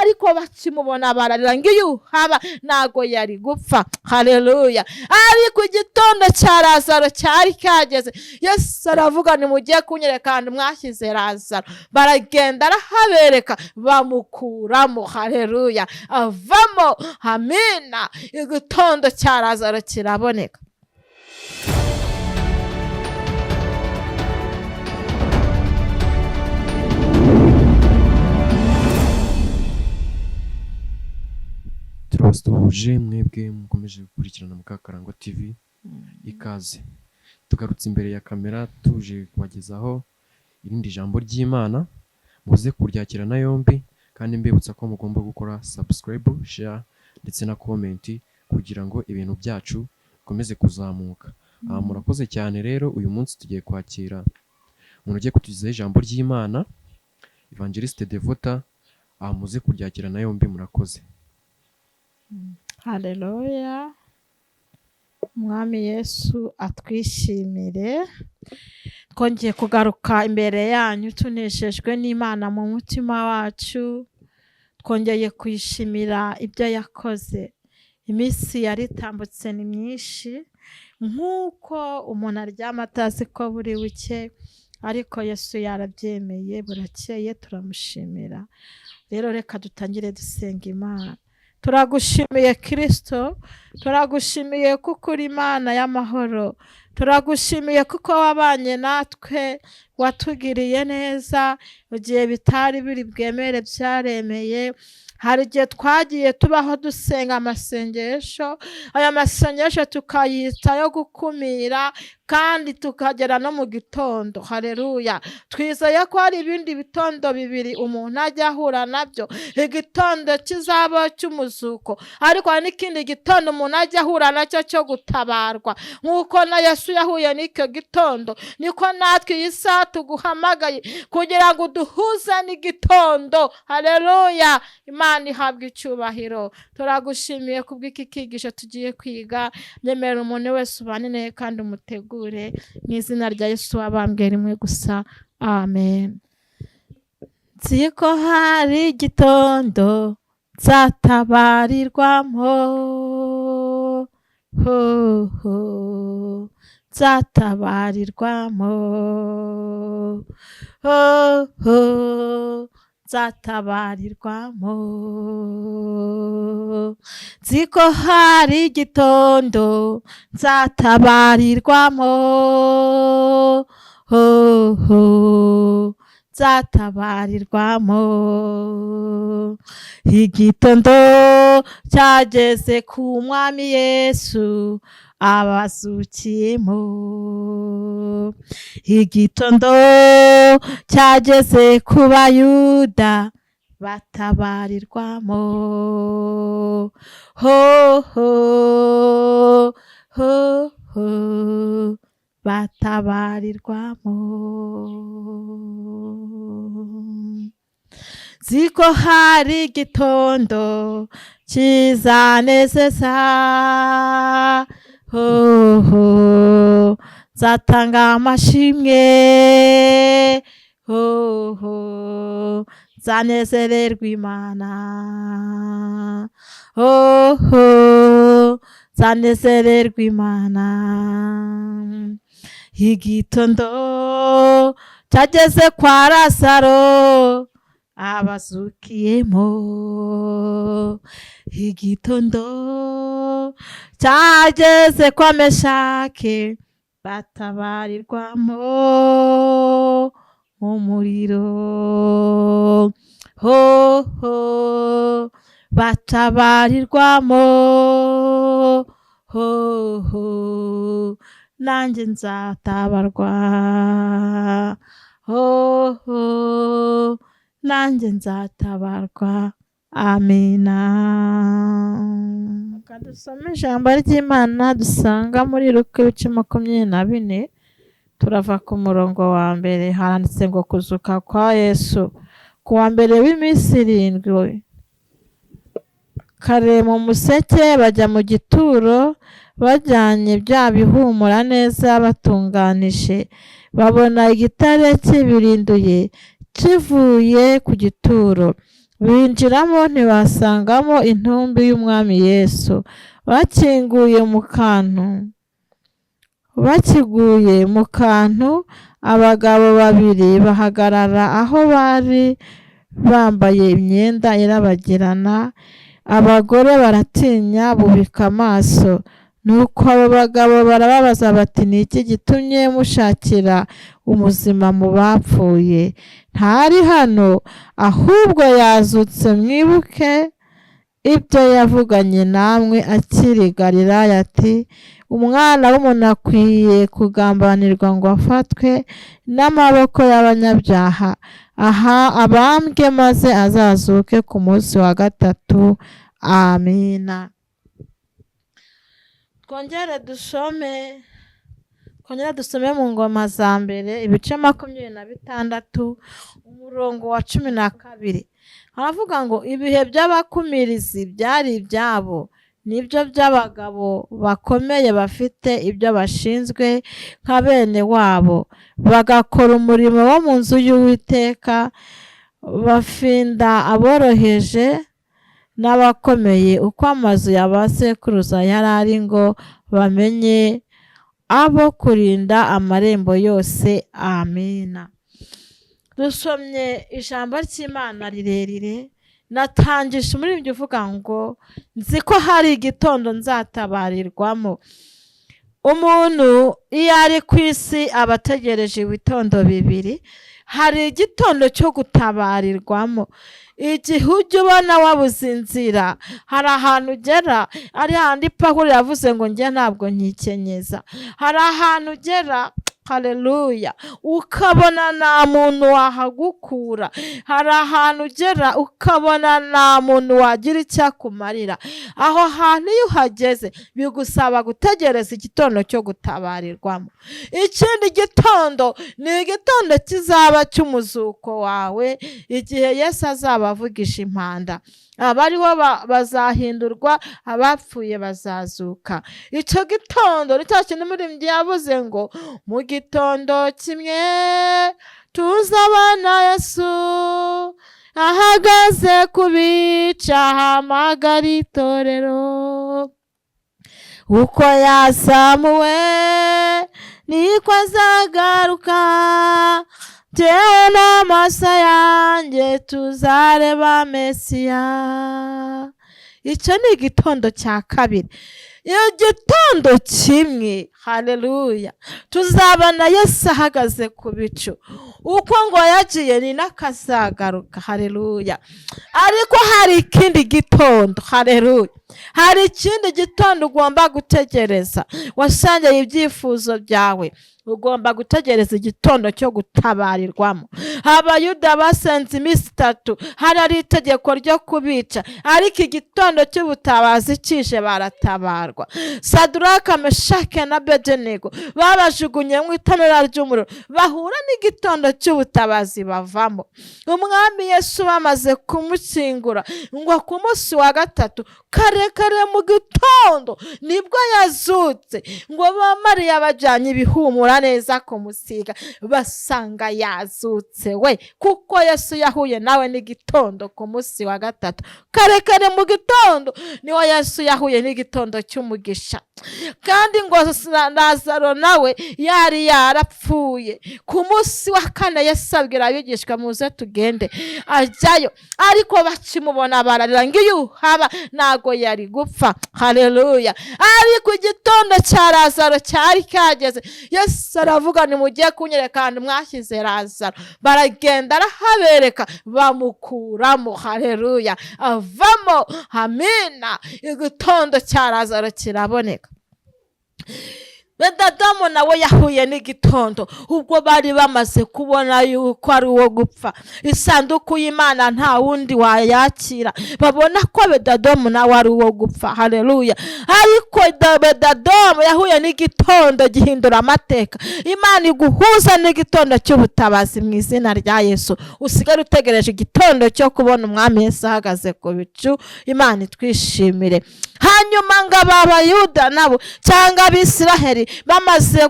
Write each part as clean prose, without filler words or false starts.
ariko bakimubona bararira ngo iyo uhaba ntago yari gupfa. Haleluya. Ariko igitondo cya Lazaro cyari cyageze, Yesu aravuga nimugiye kunyereka ahantu mwashyize Lazaro. Baragenda arahabereka bamukuramo. Haleluya. Avamo. Amina. Igitondo cya Lazaro kiraboneka. Turabasuhuje mwebwe mukomeje gukurikirana Mukakarangwa TV. Ikaze tugarutse imbere ya kamera tuje kubagezaho irindi jambo ry'Imana, muze kuryakirana yombi kandi mbibutsa ko mugomba gukora subscribe, share ndetse na comment kugira ngo ibintu byacu bikomeze kuzamuka. Murakoze cyane. Rero uyu munsi tugiye kwakira umuntu ugiye kutugezaho ijambo ry'Imana, Evangeliste Devota. Muze kuryakirana yombi. Murakoze. Haleluya. Mwami Yesu atwishimire. Twongeye kugaruka imbere yanyu tuneshejwe n'Imana mu mutima wacu. Twongeye kuyishimira ibyo yakoze. Iminsi yaritambutse ni myinshi, nk'uko umuntu aryama atazi ko buri buke, ariko Yesu yarabyemeye burakeye, turamushimira. Rero reka dutangire dusenga Imana. Turagushimiye Kristo, turagushimiye kuko uri Imana y'amahoro, turagushimiye kuko wabanye natwe, watugiriye neza igihe bitari biri bwemere byaremeye. Hari igihe twagiye tubaho dusenga amasengesho, aya masengesho tukayita yo gukumira kandi tukagera no mu gitondo. Haleluya. Twizeye ko hari ibindi bitondo bibiri umuntu ajya ahura nabyo, igitondo kizaba cy'umuzuko, ariko hari n'ikindi gitondo umuntu ajya ahura nacyo cyo gutabarwa. Nk'uko na Yesu yahuye n'icyo gitondo, niko natwe iyi saha tuguhamagaye kugira ngo duhuze n'igitondo. Haleluya. Imana ihabwa icyubahiro. Turagushimiye kubw'iki kigisho tugiye kwiga. Nyemerera umuntu wese ubane kandi umutegure mu izina rya Yesu wabambwe rimwe gusa. Amen. Nzi ko hari igitondo nzatabarirwamo, nzatabarirwamo, nzatabarirwamo. Nzi ko hari igitondo nzatabarirwamo, nzatabarirwamo. Igitondo cyageze ku Mwami Yesu abazukiyemo. Igitondo cyageze ku Bayuda batabarirwamo. Batabarirwamo. Nzi ko hari igitondo kizanezeza, nzatanga amashimwe, nzanezererwa Imana, nzanezererwa Imana. Igitondo cyageze kwa Lazaro abazukiyemo. Igitondo cyageze kwa Meshake batabarirwamo mu muriro. Batabarirwamo. Nanjye nzatabarwa. Nanjye nzatabarwa. Amina. Dusome ijambo ry'Imana dusanga muri Luka 24. Turava ku murongo wa mbere. Handitse ngo kuzuka kwa Yesu ku wa mbere w'iminsi 7. Kare mu museke bajya mu gituro bajyanye bya bihumura neza batunganije. Babona igitare kibirinduye kivuye ku gituro. binjiramo ntibasangamo intumbi y'umwami Yesu. Bakiguye mu kantu, abagabo babiri bahagarara aho bari bambaye imyenda irabagirana. Abagore baratinya bubika amaso. Nuko abo bagabo barababaza bati, ni iki gitumye mushakira umuzima mu bapfuye? Ntari hano, ahubwo yazutse. Mwibuke ibyo yavuganye namwe akiri Galilaya ati, umwana w'umuntu akwiye kugambanirwa ngo afatwe n'amaboko y'abanyabyaha, abambwe maze azazuke ku munsi wa gatatu. Amina. Twongere dusome mu Ngoma za Mbere ibice 26 umurongo wa 12. Haravuga ngo ibihe by'abakumirizi byari ibyabo, nibyo by'abagabo bakomeye bafite ibyo bashinzwe nka bene wabo, bagakora umurimo wo mu nzu y'Uwiteka, bafinda aboroheje n'abakomeye uko amazu ya ba sekuruza yari ari, ngo bamenye abo kurinda amarembo yose. Amina. Dusomye ijambo ry'Imana rirerire. Natangisha umuririmbyi uvuga ngo nzi ko hari igitondo nzatabarirwamo. Umuntu iyo ari ku isi aba ategereje ibitondo bibiri. Hari igitondo cyo gutabarirwamo, igihe ujya ubona wabuze inzira, hari ahantu ugera, ari handi Pawulo yavuze ngo njye ntabwo nkikenyeza. Hari ahantu ugera, haleluya, ukabona nta muntu wahagukura. Hari ahantu ugera ukabona nta muntu wagira icyo akumarira. Aho hantu iyo uhageze bigusaba gutegereza igitondo cyo gutabarirwamo. Ikindi gitondo ni igitondo kizaba cy'umuzuko wawe, igihe Yesu azaba avugisha impanda. Abariho bazahindurwa, abapfuye bazazuka. Icyo gitondo nicyo kintu umuririmbyi yavuze ngo mu gitondo kimwe tuzabona Yesu ahagaze ku bica, ahamagara itorero. Uko yasamuwe niko azagaruka, jyewe n'amaso yanjye tuzareba Mesiya. Icyo ni igitondo cya kabiri. Iyo gitondo kimwe, haleluya, tuzabona Yesu ahagaze ku bicu. Uko ngo yagiye ni n'akazagaruka, haleluya. Ariko hari ikindi gitondo, haleluya. Hari ikindi gitondo ugomba gutegereza. Wasangeye ibyifuzo byawe, ugomba gutegereza igitondo cyo gutabarirwamo. Abayuda basenze iminsi 3, hari ari itegeko ryo kubica, ariko igitondo cy'ubutabazi kije baratabarwa. Saduraka, Meshake na Abedenego babajugunye mu itanura ry'umuriro, bahura n'igitondo cy'ubutabazi bavamo. Umwami Yesu bamaze kumukingura ngo ku munsi wa gatatu kare mu gitondo nibwo yazutse, ngo ba Mariya bajyanye ibihumura neza kumusiga, basanga yazutse we, kuko Yesu yahuye nawe n'igitondo ku munsi wa gatatu. Kare mu gitondo niho Yesu yahuye n'igitondo cy'umugisha. Kandi ngo Lazaro nawe yari yarapfuye. Ku munsi wa 4 Yesu abwira abigishwa muze tugende, ajyayo. Ariko bakimubona bararira ngo iyo haba nago yari gupfa, haleluya. Ariko igitondo cya Lazaro cyari kageze. Yesu aravuga ni mugiye kunyereka ahantu mwashyize Lazaro. Baragenda arahabereka, bamukuramo, haleluya, avamo. Amina. Igitondo cya Lazaro kiraboneka. Adamu nawe yahuye n'igitondo, ubwo bari bamaze kubona yuko ari uwo gupfa. Isanduku y'Imana nta wundi wayakira, babona ko Adamu nawe ari uwo gupfa, haleluya. Ariko Adamu yahuye n'igitondo gihindura amateka. Imana iguhuza n'igitondo cy'ubutabazi mu izina rya Yesu. Usigare utegereje igitondo cyo kubona umwami Yesu ahagaze ku bicu. Imana itwishimire. hanyuma ngo abayuda nabo cyangwa abisiraheli bamaze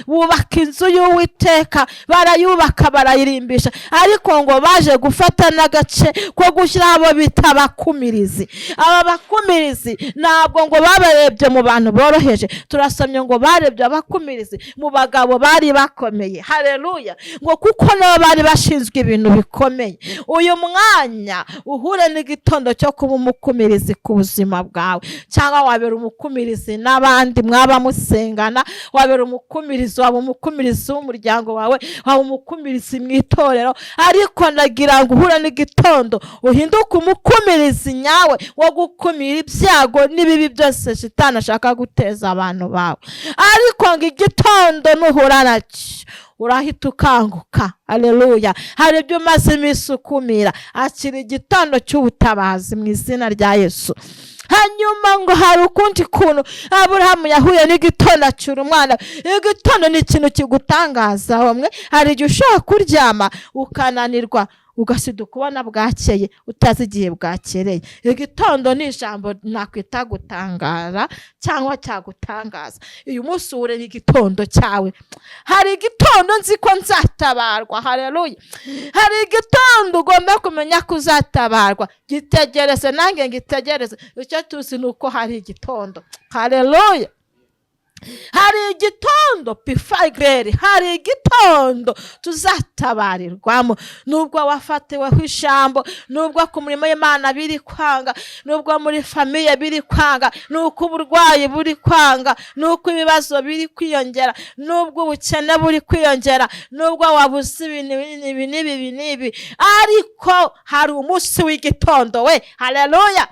bubaka inzu y'Uwiteka, barayubaka barayirimbisha, ariko ngo baje gufata n'agace ko gushyiraho abo bita abakumirizi. Aba bakumirizi ntabwo ngo babarebye mu bantu boroheje, turasomye ngo barebye abakumirizi mu bagabo bari bakomeye. Haleluya! Ngo kuko nabo bari bashinzwe ibintu bikomeye. Uyu mwanya uhure n'igitondo cyo kuba umukumirizi ku buzima bwawe, cyangwa wabera umukumirizi n'abandi mwaba musengana, wabera umukumirizi, waba umukumirizi w'umuryango wawe, waba umukumirizi mu itorero, ariko ndagira ngo uhure n'igitondo uhinduke umukumirizi nyawe wo gukumira ibyago n'ibibi byose Shitani ashaka guteza abantu bawe. Ariko ngo igitondo nuhura nacyo urahita ukanguka. Haleluya! Hari ibyo umaze iminsi ukumira, akira igitondo cy'ubutabazi mu izina rya Yesu. Hanyuma ngo hari ukundi kuntu Aburahamu yahuye n'igitondo acyura umwana. Igitondo ni ikintu kigutangaza. Hamwe hari igihe ushaka kuryama ukananirwa, ugasiduka kubona bwakeye utazi igihe bwakereye. Igitondo ni ijambo nakwita gutangara cyangwa cyagutangaza. Uyu munsi uhure n'igitondo cyawe. Hari igitondo nzi ko nzatabarwa. Haleluya! Hari igitondo ugomba kumenya ko uzatabarwa. Gitegereze, nange ngitegereze. Icyo tuzi ni uko hari igitondo. Haleluya! Hari igitondo pifagireri, hari igitondo tuzatabarirwamo. Nubwo wafatiweho ijambo, nubwo ku murimo y'Imana biri kwanga, nubwo muri famiye biri kwanga, nuko uburwayi buri kwanga, nuko ibibazo biri kwiyongera, nubwo ubukene buri kwiyongera, nubwo wabuze ibintu n'ibi, ariko hari umunsi w'igitondo we. Haleluya!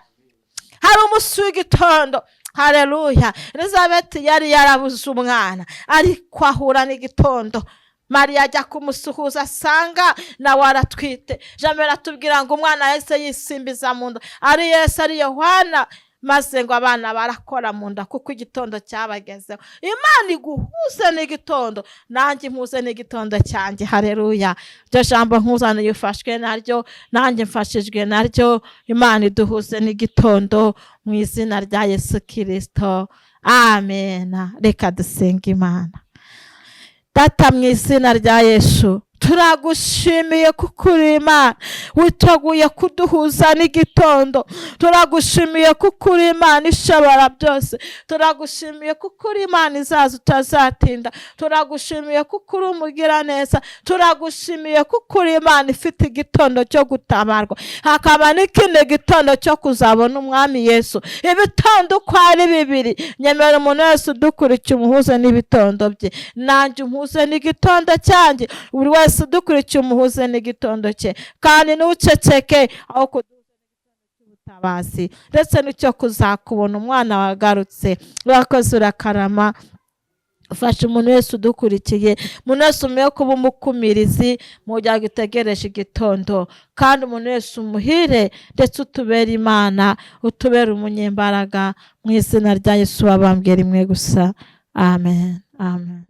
Hari umunsi w'igitondo. Haleluya! Elizabeth yari yarabuze umwana, ariko ahura n'igitondo. Mariya ajya kumusuhuza asanga nawe aratwite. Jamera atubwira ngo umwana yahise yisimbiza mu nda, ari Yesu ari Yohana, maze ngo abana barakora mu nda kuko igitondo cyabagezeho. Imana iguhuze n'igitondo, nanjye mpuze n'igitondo cyanjye. Haleluya! Iryo jambo nkuzana yufashwe naryo, nanjye mfashijwe naryo. Imana iduhuze n'igitondo mu izina rya Yesu Kristo. Amen. Reka dusenga Imana. Data, mu izina rya Yesu turagushimiye kuko uri Imana witeguye kuduhuza n'igitondo. Turagushimiye kuko uri Imana ishobora byose. Turagushimiye kuko uri Imana izaza utazatinda. Turagushimiye kuko uri umugiraneza. Turagushimiye kuko uri Imana ifite igitondo cyo gutabarwa, hakaba n'ikindi gitondo cyo kuzabona Umwami Yesu. Ibitondo uko ari bibiri, nyemera umuntu wese udukurikiye umuhuze n'ibitondo bye, nanjye umuhuze n'igitondo cyanjye. Buri wese udukurikiye umuhuze n'igitondo cye, kandi ntuceceke aho ubutabazi ndetse n'icyo kuzakubona umwana wagarutse. Urakoze, urakarama. Ufasha umuntu wese udukurikiye, umuntu wese umenye kuba umukumirizi mu gihe agitegereje igitondo, kandi umuntu wese umuhire ndetse utubere Imana, utubere umunyembaraga, mu izina rya Yesu wabambwe rimwe gusa. Amen. Amen.